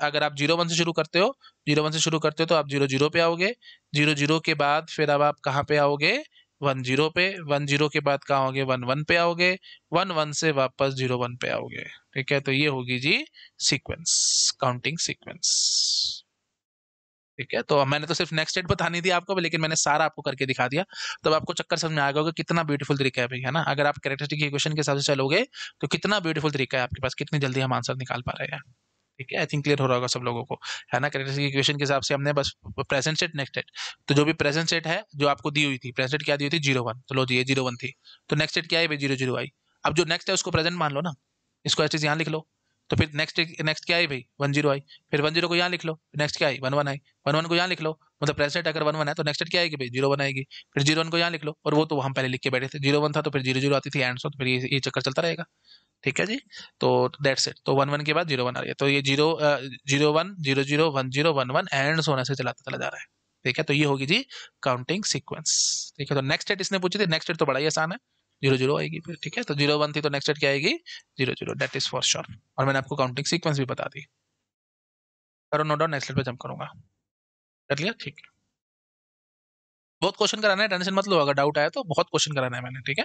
अगर आप 0 1 से शुरू करते हो, 0 1 से शुरू करते हो, तो आप 0 0 पे आओगे। 0 0 के बाद फिर अब आप कहाँ पे आओगे, 1 0 पे। 1 0 के बाद कहाँ आओगे, 1 1 पे आओगे। 1 1 से वापस 0 1 पे आओगे। ठीक है, तो ये होगी जी सीक्वेंस, काउंटिंग सीक्वेंस। ठीक है, तो मैंने तो सिर्फ नेक्स्ट स्टेट बतानी थी आपको, लेकिन मैंने सारा आपको करके दिखा दिया। तब आपको चक्कर समझ में आ गया होगा कितना ब्यूटीफुल तरीका है भाई, है ना। अगर आप कैरेक्टरिस्टिक इक्वेशन के हिसाब से चलोगे, तो कितना ब्यूटीफुल तरीका है आपके पास, कितनी जल्दी हम आंसर निकाल पा रहे हैं। ठीक है, आई थिंक क्लियर हो रहा होगा सब लोगों को, है ना। कैरेक्टरिस्टिक इक्वेशन के हिसाब से हमने बस प्रेजेंट स्टेट, नेक्स्ट स्टेट, तो जो भी प्रेजेंट स्टेट है जो आपको दी हुई थी, प्रेजेंट स्टेट क्या दी हुई थी, 0 1, तो लो जी ये 0 1 थी। तो नेक्स्ट स्टेट क्या है भाई, 0 0 आई। अब जो नेक्स्ट है उसको प्रेजेंट मान लो ना, इसको एटलीस्ट यहाँ लिख लो। तो फिर नेक्स्ट नेक्स्ट क्या आई भाई, 1 0 आई। फिर 1 0 को यहाँ लिख लो, नेक्स्ट क्या आई, 1 1 आई। 1 1 को यहाँ लिख लो, मतलब प्रेजेंट अगर 1 1 है तो नेक्स्ट क्या आएगी भाई, 0 1 आएगी। फिर 0 1 को यहाँ लिख लो, और वो तो हम पहले लिख के बैठे थे, 0 1 था तो फिर 0 0 आती थी एंड, तो फिर ये चक्कर चलता रहेगा। ठीक है जी, तो दैट्स इट। तो 1 1 के बाद 0 1 आ रही है, तो ये 0 1 0 0 1 0 1 1 एंड सोने से चलाता चला जा रहा है। ठीक है, तो ये होगी जी काउंटिंग सीक्वेंस। ठीक है, तो नेक्स्ट स्टेट इसने पूछी थी, नेक्स्ट स्टेट तो बड़ा ही आसान है, 0 0 आएगी फिर। ठीक है, तो 0 1 थी, तो नेक्स्ट स्टेट क्या आएगी, 0 0, दैट इज फॉर श्योर। और मैंने आपको काउंटिंग सीक्वेंस भी बता दी। करो नो डाउट, नेक्स्ट स्टेट पे जंप करूंगा। कर लिया, ठीक है। बहुत क्वेश्चन कराना है, टेंशन मत लो, अगर डाउट आया तो बहुत क्वेश्चन कराना है मैंने, ठीक है।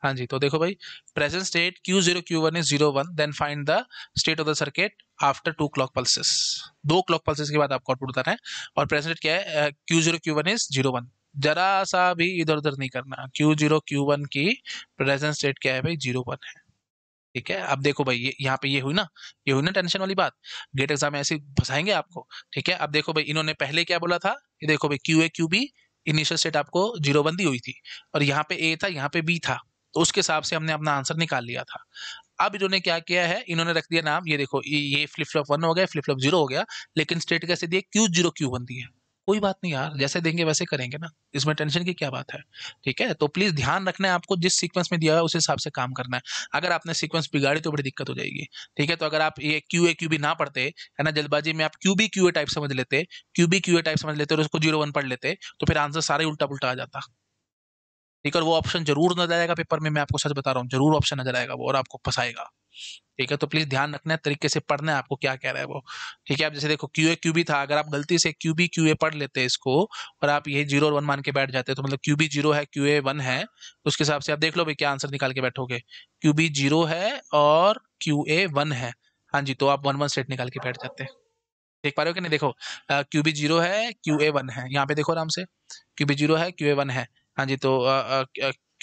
हाँ जी, तो देखो भाई, present state Q0 Q1 is 0 1, then find the state of the circuit after 2 clock pulses. 2 clock pulses के बाद आपको आउटपुट बताना है, और प्रेजेंट स्टेट क्या है, Q0 Q1 इज 0 1। जरा सा भी इधर उधर नहीं करना, Q0 Q1 की प्रेजेंट स्टेट क्या है भाई, 0 1 है, ठीक है। अब देखो भाई, ये यहाँ पे ये हुई ना टेंशन वाली बात, गेट एग्जाम में ऐसे फंसाएंगे आपको, ठीक है। अब देखो भाई, इन्होंने पहले क्या बोला था, ये देखो भाई, QA QB इनिशियल स्टेट आपको 0 1 दी हुई थी, और यहाँ पे A था, यहाँ पे B था, तो उसके हिसाब से हमने अपना आंसर निकाल लिया था। अब इन्होंने क्या किया है, इन्होंने रख दिया नाम, ये देखो, ये फ्लिप फ्लॉप 1 हो गया, फ्लिप फ्लॉप 0 हो गया, लेकिन स्टेट कैसे दिए, Q0 Q1 दी है। कोई बात नहीं यार, जैसे देंगे वैसे करेंगे ना, इसमें टेंशन की क्या बात है, ठीक है। तो प्लीज ध्यान रखना है आपको, जिस सीक्वेंस में दिया है उस हिसाब से काम करना है। अगर आपने सीक्वेंस बिगाड़ी तो बड़ी दिक्कत हो जाएगी, ठीक है। तो अगर आप ये QA QB ना पढ़ते है ना, जल्दबाजी में आप QB QA टाइप समझ लेते, QB QA टाइप समझ लेते और उसको 0 1 पढ़ लेते, तो फिर आंसर सारा ही उल्टा पुल्टा आ जाता, ठीक है। और वो ऑप्शन जरूर नजर आएगा पेपर में, मैं आपको सच बता रहा हूँ, जरूर ऑप्शन नजर आएगा वो, और आपको फंसाएगा, ठीक है। तो प्लीज ध्यान रखना है, तरीके से पढ़ना है आपको, क्या कह रहा है वो, ठीक है। आप जैसे देखो, QA QB था, अगर आप गलती से QB QA पढ़ लेते इसको, और आप ये 0 और 1 मान के बैठ जाते, तो मतलब QB 0 है, QA 1 है, तो उसके हिसाब से आप देख लो भाई क्या आंसर निकाल के बैठोगे। QB 0 है और QA 1 है, हाँ जी, तो आप 1 1 सेट निकाल के बैठ जाते हैं। देख पा रहे हो कि नहीं, देखो, QB 0 है, QA 1 है, यहाँ पे देखो आराम से, QB 0 है, QA 1 है, हाँ जी। तो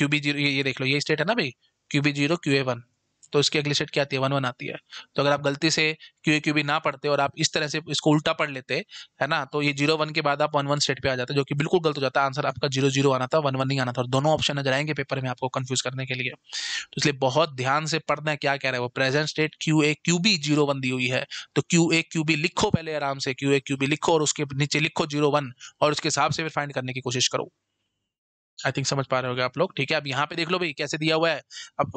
QB 0, ये देख लो, ये स्टेट है ना भाई, QB 0 QA 1, तो इसकी अगली स्टेट क्या आती है, 1 1 आती है। तो अगर आप गलती से QA QB ना पढ़ते और आप इस तरह से इसको उल्टा पढ़ लेते, है ना, तो ये 0 1 के बाद आप 1 1 स्टेट पे आ जाते, जो कि बिल्कुल गलत हो जाता है। आंसर आपका 0 0 आना था, 1 1 नहीं आना था, और दोनों ऑप्शन नजर आएंगे पेपर में आपको कंफ्यूज करने के लिए। तो इसलिए बहुत ध्यान से पढ़ना है, क्या कह रहा है वो, प्रेजेंट स्टेट QA QB 0 1 दी हुई है, तो QA QB लिखो पहले आराम से, QA QB लिखो और उसके नीचे लिखो 0 1, और उसके हिसाब से फिर फाइंड करने की कोशिश करो। आई थिंक समझ पा रहे होगे आप लोग, ठीक है। अब यहाँ पे देख लो भाई कैसे दिया हुआ है, अब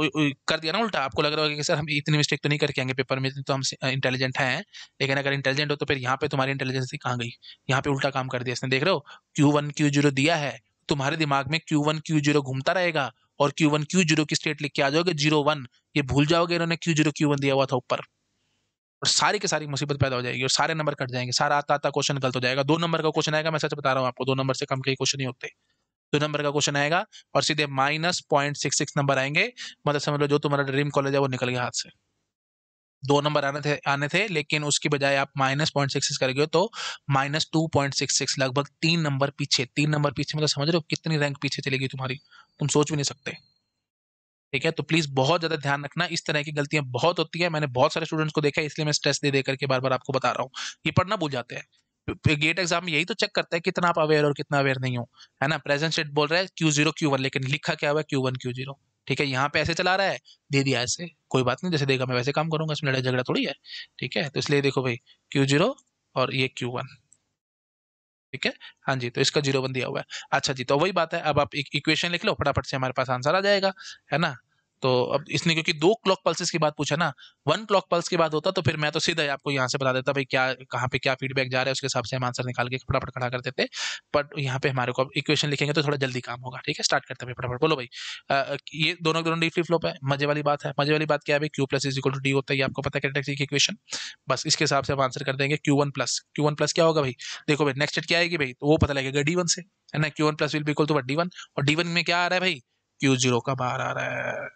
कर दिया ना उल्टा, आपको लग रहा होगा कि सर हम इतनी मिस्टेक तो नहीं करके आएंगे पेपर में, तो हम इंटेलिजेंट हैं, लेकिन अगर इंटेलिजेंट हो तो फिर यहाँ पे तुम्हारी इंटेलिजेंस कहाँ गई, यहाँ पे उल्टा काम कर दिया इसने, देख रहे हो, Q1 Q0 दिया है, तुम्हारे दिमाग में Q1 Q0 घूमता रहेगा, और Q1 Q0 की स्टेट लिख के आ जाओगे 0 1, ये भूल जाओगे इन्होंने Q0 Q1 दिया हुआ था ऊपर, और सारी की सारी मुसीबत पैदा हो जाएगी, और सारे नंबर कट जाएंगे, सारा आता आता क्वेश्चन गलत हो जाएगा। 2 नंबर का क्वेश्चन आएगा, मैं सच बता रहा हूँ आपको, 2 नंबर से कम के क्वेश्चन नहीं होते। 2 नंबर का क्वेश्चन आएगा, और सीधे -0.66 नंबर आएंगे, मतलब समझ लो जो तुम्हारा ड्रीम कॉलेज है वो निकल गया हाथ से। 2 नंबर आने थे, लेकिन उसकी बजाय आप -0.66 कर गए, तो -2.66, लगभग 3 नंबर पीछे, 3 नंबर पीछे, मतलब समझ रहे हो कितनी रैंक पीछे चलेगी तुम्हारी, तुम सोच भी नहीं सकते, ठीक है। तो प्लीज बहुत ज्यादा ध्यान रखना, इस तरह की गलतियां बहुत होती है, मैंने बहुत सारे स्टूडेंट्स को देखा है, इसलिए मैं स्ट्रेस दे दे करके बार बार आपको बता रहा हूँ, ये पढ़ना भूल जाते हैं। गेट एग्जाम में यही तो चेक करता है कितना आप अवेयर और कितना अवेयर नहीं हो, है ना। प्रेजेंट स्टेट बोल रहा है Q0 Q1, लेकिन लिखा क्या हुआ है, Q1 Q0, ठीक है। यहाँ पे ऐसे चला रहा है, दे दिया ऐसे, कोई बात नहीं, जैसे देगा मैं वैसे काम करूंगा, इसमें लड़ाई झगड़ा थोड़ी है, ठीक है। तो इसलिए देखो भाई, Q0 और ये Q1, ठीक है। हाँ जी, तो इसका 0 1 दिया हुआ है। अच्छा जी, तो वही बात है, अब आप एक इक्वेशन लिख लो फटाफट से, हमारे पास आंसर आ जाएगा, है ना। तो अब इसने क्योंकि 2 क्लॉक पल्सेस की बात पूछा ना, 1 क्लॉक पल्स की बात होता तो फिर मैं तो सीधा ही आपको यहाँ से बता देता भाई, क्या कहाँ पे क्या फीडबैक जा रहा है, उसके हिसाब से हम आंसर निकाल के फटाफट खड़ा कर देते। बट यहाँ पे हमारे को इक्वेशन लिखेंगे तो थोड़ा जल्दी काम होगा, ठीक है। स्टार्ट करते हैं फटाफट, बोलो भाई। ये दोनों दोनों डी फ्लिप फ्लॉप है, मजे वाली बात है, मजे वाली बात क्या है भाई, Q+= D होता है, ये आपको पता है कैरेक्टरिस्टिक की इक्वेशन, बस इसके हिसाब से हम आंसर कर देंगे Q1+। क्या होगा भाई, देखो भाई नेक्स्ट क्या आएगी भाई, तो वो पता लगेगा D1 से, है ना। Q1+ will be equal to D1, और D1 में क्या आ रहा है भाई, Q0 का बाहर आ रहा है,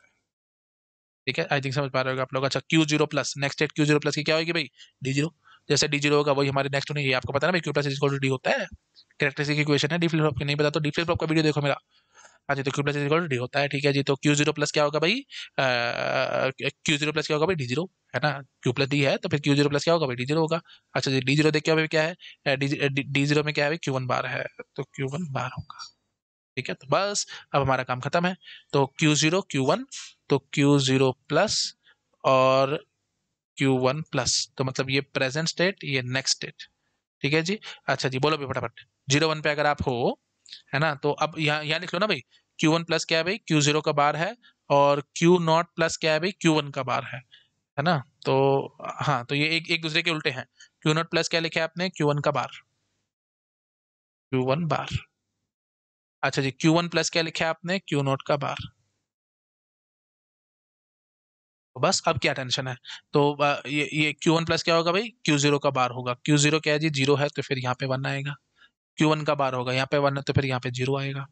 ठीक है। आई थिंक समझ पा रहे हो आप लोग। अच्छा, Q0+, नेक्स्ट स्टेट Q0+ की क्या होगी भाई, D0, जैसे D0 होगा वही हमारे नेक्स्ट होने, ये आपको पता है ना भाई, Q+= D होता है, कैरेक्टरिस्टिक इक्वेशन है। डी फ्लिप फ्लॉप की नहीं पता तो डी फ्लिप फ्लॉप का वीडियो देखो मेरा। हाँ जी, तो Q+= D होता है, ठीक है जी। तो Q0+ क्या होगा भाई, Q0+ क्या होगा भाई, D0, है ना। Q+D है तो फिर Q0+ क्या होगा भाई, D0 होगा। अच्छा जी, D0 देख क्या भाई, क्या है, D0 में क्या है भाई, Q1 बार है, तो Q1 बार होगा, ठीक है। तो बस अब हमारा काम खत्म है। तो Q0 Q1, तो Q0+, और Q1+, तो मतलब ये प्रेजेंट स्टेट, ये नेक्स्ट स्टेट, ठीक है जी। अच्छा जी, बोलो भी फटाफट, 0 1 पे अगर आप हो, है ना, तो अब यहाँ लिख लो ना भाई, Q1+ क्या है भाई, Q0 का बार है, और Q0+ क्या है भाई, Q1 का बार है ना। तो हाँ, तो ये एक एक दूसरे के उल्टे हैं। Q0+ क्या लिखा है आपने, Q1 का बार, Q1 बार। अच्छा जी, Q1+ क्या लिखा है आपने, Q0 का बार। तो बस अब क्या टेंशन है, तो ये Q1+ क्या होगा भाई, Q0 का बार होगा। Q0 क्या है जी, 0 है, तो फिर यहाँ पे 1 आएगा, Q1 का बार होगा, यहाँ पे 1 है तो फिर यहाँ पे 0 आएगा।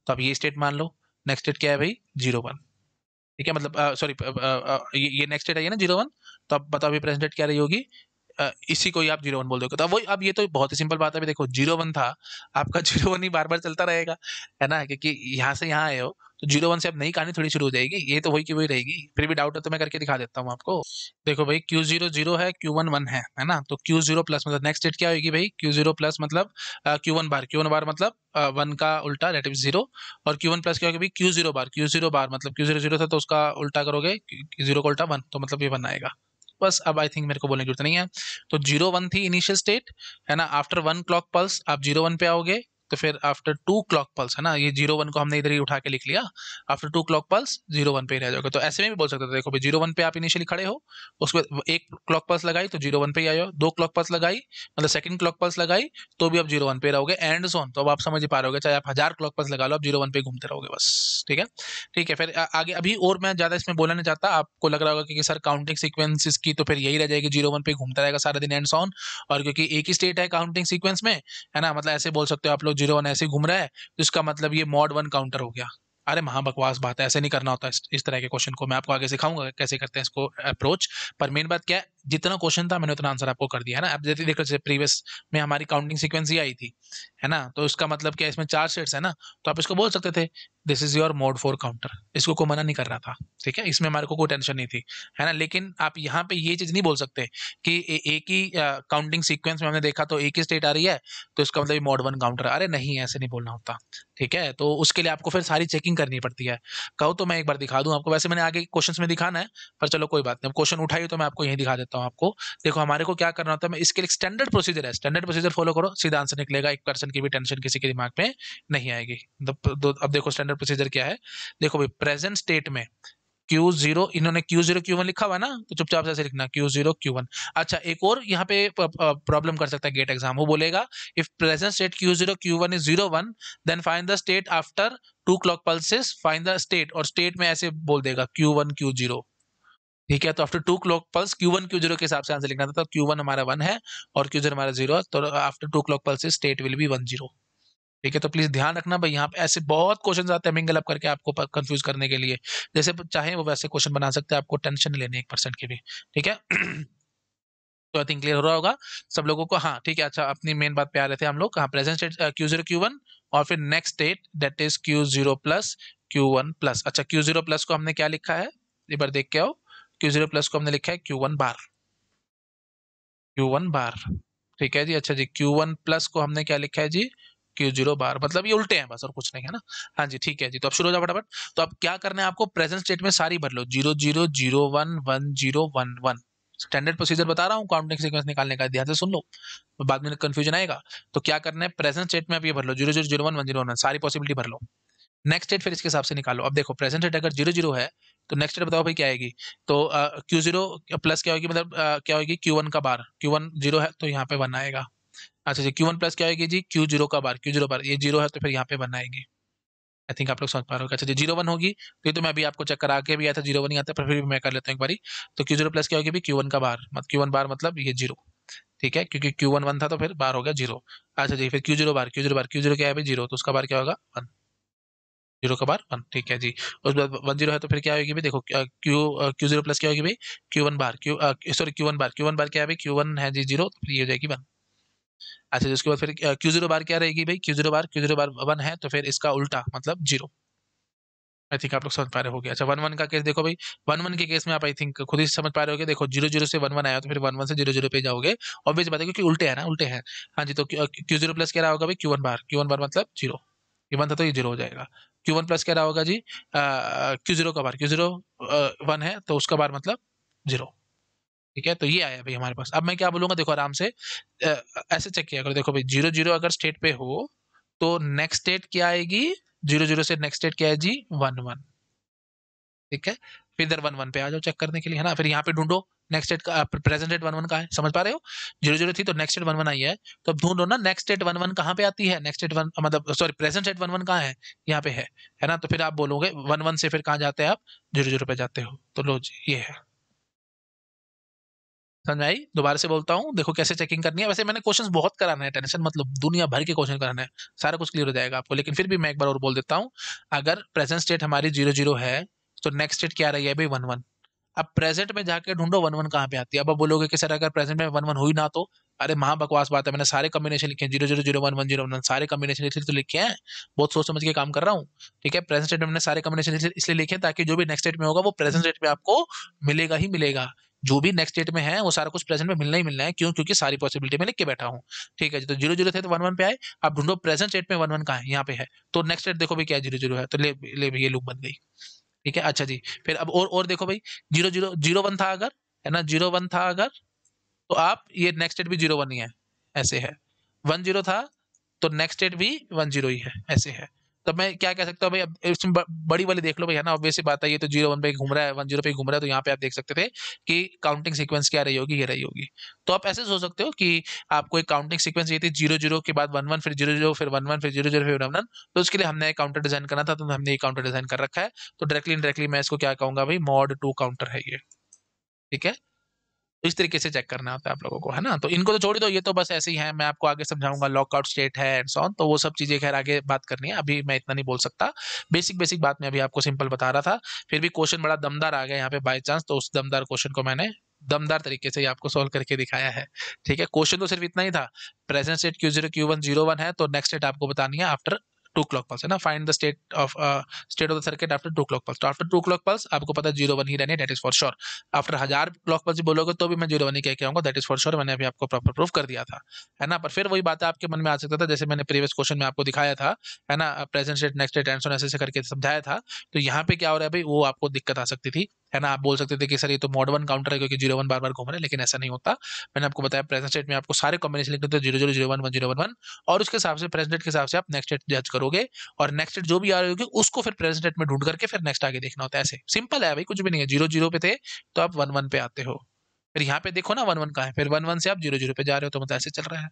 तो अब ये स्टेट मान लो, नेक्स्ट स्टेट क्या है भाई, 0 1। ठीक है, मतलब सॉरी, ये नेक्स्ट स्टेट है ना 0 1। तो अब बताओ अभी प्रेजेंट स्टेट क्या रही होगी, इसी को ही आप 0 1 बोल दोगे। तो अब वही, अब ये तो बहुत ही सिंपल बात है। अभी देखो 0 1 था, आपका 0 1 ही बार बार चलता रहेगा, है ना, क्योंकि यहाँ से यहाँ आए हो। तो 0 1 से अब नई कहानी थोड़ी शुरू हो जाएगी, ये तो वही की वही रहेगी। फिर भी डाउट है तो मैं करके दिखा देता हूँ आपको। देखो भाई Q0 0 है, Q1 1 है ना। तो Q0 प्लस मतलब नेक्स्ट स्टेट क्या होगी भाई, Q0 प्लस मतलब Q1 बार, Q1 बार मतलब 1 का उल्टा दैट इज 0। और Q1 प्लस क्या होगी भाई, Q0 बार, Q0 बार मतलब Q0 0 था तो उसका उल्टा करोगे, 0 का उल्टा 1, तो मतलब ये 1 आएगा। बस अब आई थिंक मेरे को बोलने की जरूरत नहीं है। तो 0 1 थी इनिशियल स्टेट, है ना। आफ्टर 1 क्लॉक पल्स आप 0 1 पे आओगे। तो फिर आफ्टर 2 क्लॉक पल्स, है ना, ये 0 1 को हमने इधर ही उठा के लिख लिया। आफ्टर 2 क्लॉक पल्स 0 1 पे ही रह जाओगे। तो ऐसे में भी बोल सकते थे, देखो भाई 0 1 पे आप इनिशियली खड़े हो, उसमें एक क्लॉक पल्स लगाई तो 0 1 पे ही आए हो, दो क्लॉक पल्स लगाई मतलब सेकंड क्लॉक पल्स लगाई तो भी आप 0 1 पे रहोगे, एंड सोन। तो अब आप समझ ही पा रहे होगे, चाहे आप 1000 क्लॉक पल्स लगा लो, आप 0 1 पे घूमते रहोगे बस। ठीक है, ठीक है। फिर आगे अभी और मैं ज्यादा इसमें बोलना नहीं चाहता, आपको लग रहा होगा कि सर काउंटिंग सीक्वेंस की तो फिर यही रह जाएगी, 0 1 पे घूमता रहेगा सारा दिन एंड ऑन। और क्योंकि एक ही स्टेट है काउंटिंग सीक्वेंस में, है ना, मतलब ऐसे बोल सकते हो आप लोग 0 1 ऐसे घूम रहा है तो इसका मतलब ये मॉड 1 काउंटर हो गया। अरे महा बकवास बात है, ऐसे नहीं करना होता इस तरह के क्वेश्चन को। मैं आपको आगे सिखाऊंगा कैसे करते हैं इसको अप्रोच। पर मेन बात क्या है, जितना क्वेश्चन था मैंने उतना आंसर आपको कर दिया, है ना। अब जैसे देखो, जैसे प्रीवियस में हमारी काउंटिंग सीक्वेंस ही आई थी, है ना, तो इसका मतलब क्या, इसमें 4 स्टेट्स है ना। तो आप इसको बोल सकते थे this is your mode 4 counter, इसको कोई मना नहीं कर रहा था। ठीक है, इसमें हमारे को कोई टेंशन नहीं थी, है ना। लेकिन आप यहाँ पे ये चीज नहीं बोल सकते कि एक ही काउंटिंग सीक्वेंस में हमने देखा तो एक ही स्टेट आ रही है तो इसका मतलब मॉड 1 काउंटर। अरे नहीं, ऐसे नहीं बोलना होता। ठीक है, तो उसके लिए आपको फिर सारी चेकिंग करनी पड़ती है। कहो तो मैं एक बार दिखा दूं आपको, वैसे मैंने आगे क्वेश्चंस में दिखाना है, पर चलो कोई बात नहीं, क्वेश्चन उठाई तो मैं आपको यही दिखा देता हूँ आपको। देखो हमारे को क्या करना होता है, मैं इसके लिए स्टैंडर्ड प्रोसीजर है, स्टैंडर्ड प्रोसीजर फॉलो करो, सीधा आंसर निकलेगा, एक पर्सन की भी टेंशन किसी के दिमाग में नहीं आएगी। अब देखो स्टैंडर्ड प्रोसीजर क्या है। देखो भाई प्रेजेंट स्टेट में Q0, इन्होंने Q0 Q1 लिखा हुआ है ना, तो चुपचाप से ऐसे लिखना Q0 Q1। अच्छा, एक और यहाँ पे प्रॉब्लम कर सकता है गेट एग्जाम, वो बोलेगा if present state Q0 Q1 is 0 1 then find the state after 2 clock pulses, find the state, और स्टेट में ऐसे बोल देगा Q1 Q0। ठीक है, तो after 2 clock pulse Q1 Q0 के हिसाब से आंसर लिखना था। तो Q1 हमारा 1 है और Q0 हमारा 0 है, तो after 2 clock pulses state will be 1 0। ठीक है, तो प्लीज ध्यान रखना भाई, यहाँ पे ऐसे बहुत क्वेश्चन आते हैं मिंगल अप करके आपको कंफ्यूज करने के लिए। जैसे चाहे वो वैसे क्वेश्चन बना सकते हैं, आपको टेंशन नहीं लेनी 1% की भी। ठीक है तो आई थिंक क्लियर हो रहा होगा सब लोगों को। हाँ ठीक है, अच्छा अपनी मेन बात पे आ रहे थे हम लोग, कहाँ प्रेजेंट स्टेट Q0 Q1 और फिर next state that is Q0 plus Q1 plus. अच्छा Q0 प्लस को हमने क्या लिखा है, एक बार देख के आओ। Q0 प्लस को हमने लिखा है Q1 बार, Q1 बार। ठीक है जी, अच्छा जी Q1 प्लस को हमने क्या लिखा है जी, Q0 बार। मतलब ये उल्टे हैं बस, और कुछ नहीं है ना। हाँ जी ठीक है जी, तो अब शुरू हो जाओ फटाफट। तो अब क्या करना है आपको, प्रेजेंट स्टेट में सारी भर लो, 0 0 0 1 1 0 1 1। स्टैंडर्ड प्रोसीजर बता रहा हूँ काउंटिंग सीक्वेंस निकालने का, ध्यान से सुन लो, बाद में कंफ्यूजन आएगा। तो क्या करना है, प्रेजेंट स्टेट में आप ये भर लो 0 0 0 1 1 0 1, सारी पॉसिबिलिटी भर लो। नेक्स्ट स्टेट फिर इसके हिसाब से निकालो। अब देखो प्रेजेंट स्टेट अगर 0 0 है तो नेक्स्ट स्टेट बताओ भाई क्या आएगी। तो Q0 प्लस क्या होगी, मतलब क्या होगी, Q1 का बार, Q1 0 है तो यहाँ पे 1 आएगा। अच्छा जी Q1 प्लस क्या होगी जी, Q0 का बार, Q0 बार ये 0 है तो फिर यहाँ पे 1 आएगी। आई थिंक आप लोग समझ पा रहे हो। अच्छा जी 0 1 होगी तो ये तो मैं अभी आपको चेक करा के भी आया था, 0 1 ही आता है, पर फिर भी मैं कर लेता हूँ एक बारी। तो Q0 प्लस क्या होगी भी, Q1 का बार, मतलब Q1 बार मतलब ये 0। ठीक है, क्योंकि Q1 1 था तो फिर बार हो गया 0। अच्छा जी फिर Q0 बार, Q0 बार, Q0 क्या है भाई 0, तो उसका बार क्या होगा 1, 0 का बार 1। ठीक है जी, उसके बाद 1 0 है तो फिर क्या होगी भाई, देखो Q0 प्लस क्या होगी भाई, Q1 बार, सॉरी Q1 बार, Q1 बार क्या है भाई, Q1 है जी 0, तो फिर ये हो जाएगी 1। अच्छा जी उसके बाद फिर Q0 बार क्या रहेगी भाई, Q0 बार 1 है तो फिर इसका उल्टा मतलब 0। आई थिंक आप लोग समझ पा रहे होगे। अच्छा 1 1 का केस देखो भाई, 1 1 के केस में आप आई थिंक खुद ही समझ पा रहे होगे। देखो 0 0 से 1 1 आया तो फिर 1 1 से 0 0 पे जाओगे, ऑब्वियस बात है क्योंकि उल्टे है ना, उल्टे हैं। हाँ जी, तो Q0 प्लस क्या रहा होगा भाई, Q1 बार, Q1 बार मतलब 0, ये 1 था तो ये 0 हो जाएगा। Q1 प्लस क्या रहा होगा जी, Q0 का बार, Q0 1 है तो उसका बार मतलब 0। ठीक है, तो ये आया भाई हमारे पास। अब मैं क्या बोलूंगा, देखो आराम से ऐसे चेक किया करो। देखो भाई 0 0 अगर स्टेट पे हो तो नेक्स्ट स्टेट क्या आएगी, 0 0 से नेक्स्ट स्टेट क्या है जी 1 1। ठीक है, फिर इधर 1 1 पे आ जाओ चेक करने के लिए, है ना। फिर यहाँ पे ढूंढो नेक्स्ट स्टेट का, प्रेजेंट स्टेट 1 1 का है, समझ पा रहे हो। 0 0 थी तो नेक्स्ट स्टेट 1 1 आई है, तो अब ढूंढो ना नेक्स्ट स्टेट 1 1 कहाँ पे आती है, नेक्स्ट स्टेट 1 मतलब सॉरी प्रेजेंट स्टेट 1 1 कहाँ है, यहाँ पे है ना। तो फिर आप बोलोगे 1 1 से फिर कहाँ जाते हैं आप, 0 0 पे जाते हो। तो लो जी ये है। समझ आई? दोबारा से बोलता हूँ, देखो कैसे चेकिंग करनी है। वैसे मैंने क्वेश्चंस बहुत कराना है, टेंशन मतलब दुनिया भर के क्वेश्चन कराना है, सारा कुछ क्लियर हो जाएगा आपको। लेकिन फिर भी मैं एक बार और बोल देता हूँ, अगर प्रेजेंट स्टेट हमारी 0 0 है, तो नेक्स्ट स्टेट क्या रही है भाई? 1 1। अब प्रेजेंट में जाके ढूंढो 1 1 कहाँ पे आती है। अब आप बोलोगे कि सर अगर प्रेजेंट में 1 1 हुई ना तो, अरे महा बकवास बात है, मैंने सारे कॉम्बिनेशन लिखे हैं, 0 0 0 1 1 0 1 सारे कॉम्बिनेशन इसलिए तो लिखे हैं, बहुत सोच समझ के काम कर रहा हूँ। ठीक है, प्रेजेंट स्टेट में मैंने सारे कॉम्बिनेशन इसलिए लिखे हैं ताकि जो भी नेक्स्ट स्टेट में होगा वो प्रेजेंट स्टेट में आपको मिलेगा ही मिलेगा। जो भी नेक्स्ट स्टेट में है वो सारा कुछ प्रेजेंट में मिलना ही मिलना है, क्यों? क्योंकि सारी पॉसिबिलिटी में लिख के बैठा हूँ। ठीक है जी, तो 0 0 थे तो 1 1 पे आए। अब ढूंढो प्रेजेंट स्टेट में 1 1 कहाँ है, यहाँ पे है। तो नेक्स्ट स्टेट देखो भाई क्या है, 0 0 है, तो ले भाई ये लूप बन गई। ठीक है, अच्छा जी। फिर अब और देखो भाई, 0 0 0 1 था अगर, है ना, 0 1 था अगर, तो आप ये नेक्स्ट स्टेट भी 0 1 ही है, ऐसे है। 1 0 था, तो नेक्स्ट स्टेट भी 1 0 ही है, ऐसे है। तब मैं क्या कह सकता हूँ भाई, अब इसमें बड़ी वाली देख लो भाई, है ना, ऑब्वियस सी बात है, ये तो 0 1 पे घूम रहा है, 1 0 पे घूम रहा है, तो यहाँ पे आप देख सकते थे कि काउंटिंग सीक्वेंस क्या रही होगी, ये रही होगी। तो आप ऐसे सोच सकते हो कि आपको एक काउंटिंग सीक्वेंस ये थी, 0 0 के बाद 1 1, फिर 0 0, फिर 1 1, फिर 0 0, फिर 1 1। तो उसके लिए हमने एक काउंटर डिजाइन करना था, तो हमने ये काउंटर डिजाइन कर रखा है। तो डायरेक्टली इनडायरेक्टली मैं इसको क्या कहूंगा भाई, मॉड 2 काउंटर है ये। ठीक है, तो इस तरीके से चेक करना होता है आप लोगों को, है ना। तो इनको तो छोड़ दो, ये तो बस ऐसे ही है, मैं आपको आगे समझाऊंगा, लॉकआउट स्टेट है एंड सो ऑन, तो वो सब चीजें खैर आगे बात करनी है, अभी मैं इतना नहीं बोल सकता। बेसिक बेसिक बात मैं अभी आपको सिंपल बता रहा था। फिर भी क्वेश्चन बड़ा दमदार आ गया यहाँ पे बाय चांस, तो उस दमदार क्वेश्चन को मैंने दमदार तरीके से ही आपको सोल्व करके दिखाया है। ठीक है, क्वेश्चन तो सिर्फ इतना ही था, प्रेजेंट स्टेट Q0 Q1 0 1 है, तो नेक्स्ट स्टेट आपको बतानी है आफ्टर 2 क्लॉक पल्स, है ना। Find the state of the circuit after 2 clock pulse. तो आफ्टर 2 क्लॉक पल्स आपको पता है 0 1 ही रहने, that is for sure. After 1000 clock pulse बोलोगे तो भी मैं 0 1 ही कह के आऊंगा, दैट इज फॉर श्योर, मैंने अभी आपको प्रॉपर प्रूफ कर दिया था, है ना। पर फिर वही बात है, आपके मन में आ सकता था, जैसे मैंने प्रीवियस क्वेश्चन में आपको दिखाया था, है ना, present state next state and so ऐसे करके समझाया था। तो यहाँ पे क्या हो रहा है भाई, वो आपको दिक्कत आ सकती थी, है ना। आप बोल सकते थे कि सर ये तो मॉड 1 काउंटर है, क्योंकि 0 1 बार बार घूम रहा है, लेकिन ऐसा नहीं होता। मैंने आपको बताया प्रेजेंट स्टेट में आपको सारे कॉम्बिनेशन लिखने थे, 0 0 0 1 1 0 1 1, और उसके हिसाब से प्रेजेंट स्टेट के हिसाब से आप नेक्स्ट स्टेट जज करोगे, और नेक्स्ट स्टेट जो भी आ रही होगी उसको फिर प्रेजेंट स्टेट में ढूंढ करके फिर नेक्स्ट आगे देखना होता है। ऐसे सिंपल है भाई, कुछ भी नहीं है। 0 0 पे थे तो आप 1 1 पे आते हो, फिर यहाँ पे देखो ना 1 1 कहाँ है, फिर 1 1 से आप 0 0 पे जा रहे हो, तो मतलब ऐसे चल रहा है।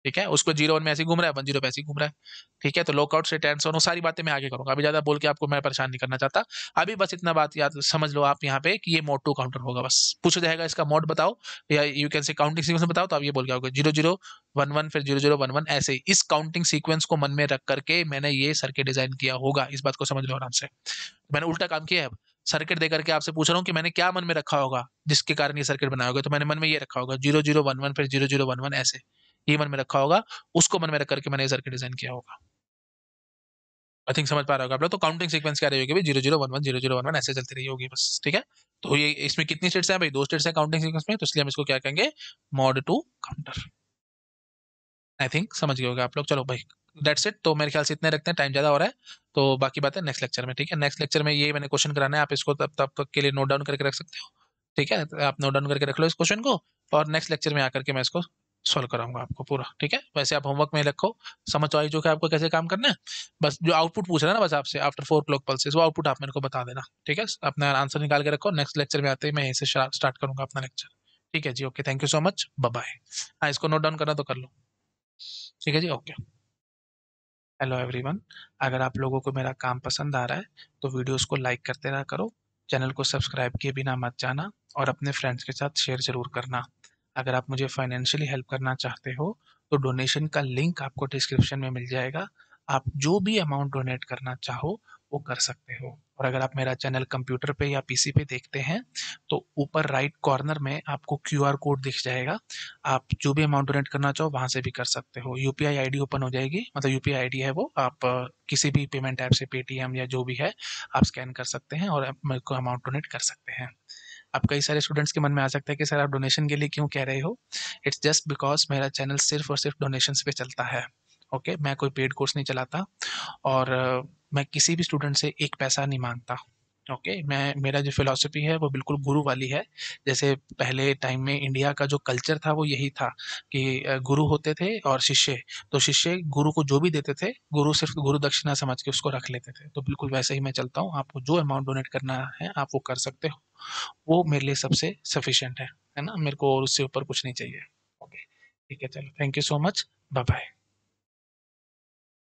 ठीक है, उसको 0 1 में ऐसे ही घूम रहा है, 1 0 पे ऐसे ही घूम रहा है। ठीक है, तो लॉकआउट से टेंस वो सारी बातें मैं आगे करूंगा, अभी ज्यादा बोल के आपको मैं परेशान नहीं करना चाहता। अभी बस इतना बात याद समझ लो आप यहाँ पे कि ये मोड 2 काउंटर होगा, बस पूछा जाएगा इसका मोड बताओ, या you can say counting sequence बताओ, तो आप ये बोल के आओगे 0 0 1 1, फिर 0 0 1 1, ऐसे ही इस काउंटिंग सीक्वेंस को मन में रख करके मैंने ये सर्किट डिजाइन किया होगा, इस बात को समझ लो आराम से। मैंने उल्टा काम किया है अब, सर्किट दे करके आपसे पूछ रहा हूँ कि मैंने क्या मन में रखा होगा जिसके कारण ये सर्किट बनाया होगा, तो मैंने मन में ये रखा होगा 0 0 1 1, फिर 0 0 1 1, ऐसे ये मन में रखा होगा, उसको मन में रख करके मैंने ये सर्किट डिजाइन किया होगा। आई थिंक समझ पा रहे होगा आप लोग। तो काउंटिंग सीक्वेंस क्या रही होगी भाई, 0 0 1 1 0 0 1 1 ऐसे चलती रही होगी बस। ठीक है, तो ये इसमें कितनी स्टेट्स हैं भाई, 2 स्टेट्स हैं काउंटिंग सीक्वेंस में, तो इसलिए हम इसको क्या कहेंगे, मॉड 2 काउंटर। आई थिंक समझ गए होगे आप लोग। चलो भाई, दैट्स इट। तो मेरे ख्याल से इतने रखते हैं, टाइम ज़्यादा हो रहा है, तो बाकी बातें नेक्स्ट लेक्चर में। ठीक है, नेक्स्ट लेक्चर में ये मैंने क्वेश्चन कराना है, आप इसको तब तब तक के लिए नोट डाउन करके रख सकते हो। ठीक है, तो आप नोट डाउन करके रख लो इस क्वेश्चन को, और नेक्स्ट लेक्चर में आकर के मैं इसको सॉल्व कराऊंगा आपको पूरा। ठीक है, वैसे आप होमवर्क में रखो, समझ आई जो कि आपको कैसे काम करना है। बस जो आउटपुट पूछ रहा है ना बस आपसे, आफ्टर 4 क्लॉक पल्सेस, वो आउटपुट आप मेरे को बता देना। ठीक है, अपना आंसर निकाल के रखो, नेक्स्ट लेक्चर में आते ही मैं यहीं से स्टार्ट करूंगा अपना लेक्चर। ठीक है जी, okay, thank you so much, bye bye. हाँ, इसको नोट डाउन करना तो कर लो। ठीक है जी, ओके। हेलो एवरीवन, अगर आप लोगों को मेरा काम पसंद आ रहा है तो वीडियोस को लाइक करते रहा करो, चैनल को सब्सक्राइब किए बिना मत जाना, और अपने फ्रेंड्स के साथ शेयर ज़रूर करना। अगर आप मुझे फाइनेंशियली हेल्प करना चाहते हो तो डोनेशन का लिंक आपको डिस्क्रिप्शन में मिल जाएगा, आप जो भी अमाउंट डोनेट करना चाहो वो कर सकते हो। और अगर आप मेरा चैनल कंप्यूटर पे या पीसी पे देखते हैं तो ऊपर राइट कॉर्नर में आपको क्यूआर कोड दिख जाएगा, आप जो भी अमाउंट डोनेट करना चाहो वहाँ से भी कर सकते हो। यूपीआई आईडी ओपन हो जाएगी, मतलब यूपीआई आईडी है वो, आप किसी भी पेमेंट ऐप से, पेटीएम या जो भी है, आप स्कैन कर सकते हैं और मेरे को अमाउंट डोनेट कर सकते हैं। अब कई सारे स्टूडेंट्स के मन में आ सकता है कि सर आप डोनेशन के लिए क्यों कह रहे हो। इट्स जस्ट बिकॉज मेरा चैनल सिर्फ और सिर्फ डोनेशंस पे चलता है। ओके, मैं कोई पेड कोर्स नहीं चलाता, और मैं किसी भी स्टूडेंट से एक पैसा नहीं मांगता। ओके, मैं मेरा जो फिलॉसफी है वो बिल्कुल गुरु वाली है। जैसे पहले टाइम में इंडिया का जो कल्चर था वो यही था कि गुरु होते थे और शिष्य, तो शिष्य गुरु को जो भी देते थे, गुरु सिर्फ गुरु दक्षिणा समझ के उसको रख लेते थे। तो बिल्कुल वैसे ही मैं चलता हूँ, आपको जो अमाउंट डोनेट करना है आप वो कर सकते हो, वो मेरे लिए सबसे सफिशिएंट है ना। मेरे को और उससे ऊपर कुछ नहीं चाहिए। ओके, ठीक है, चलो, thank you so much, bye bye.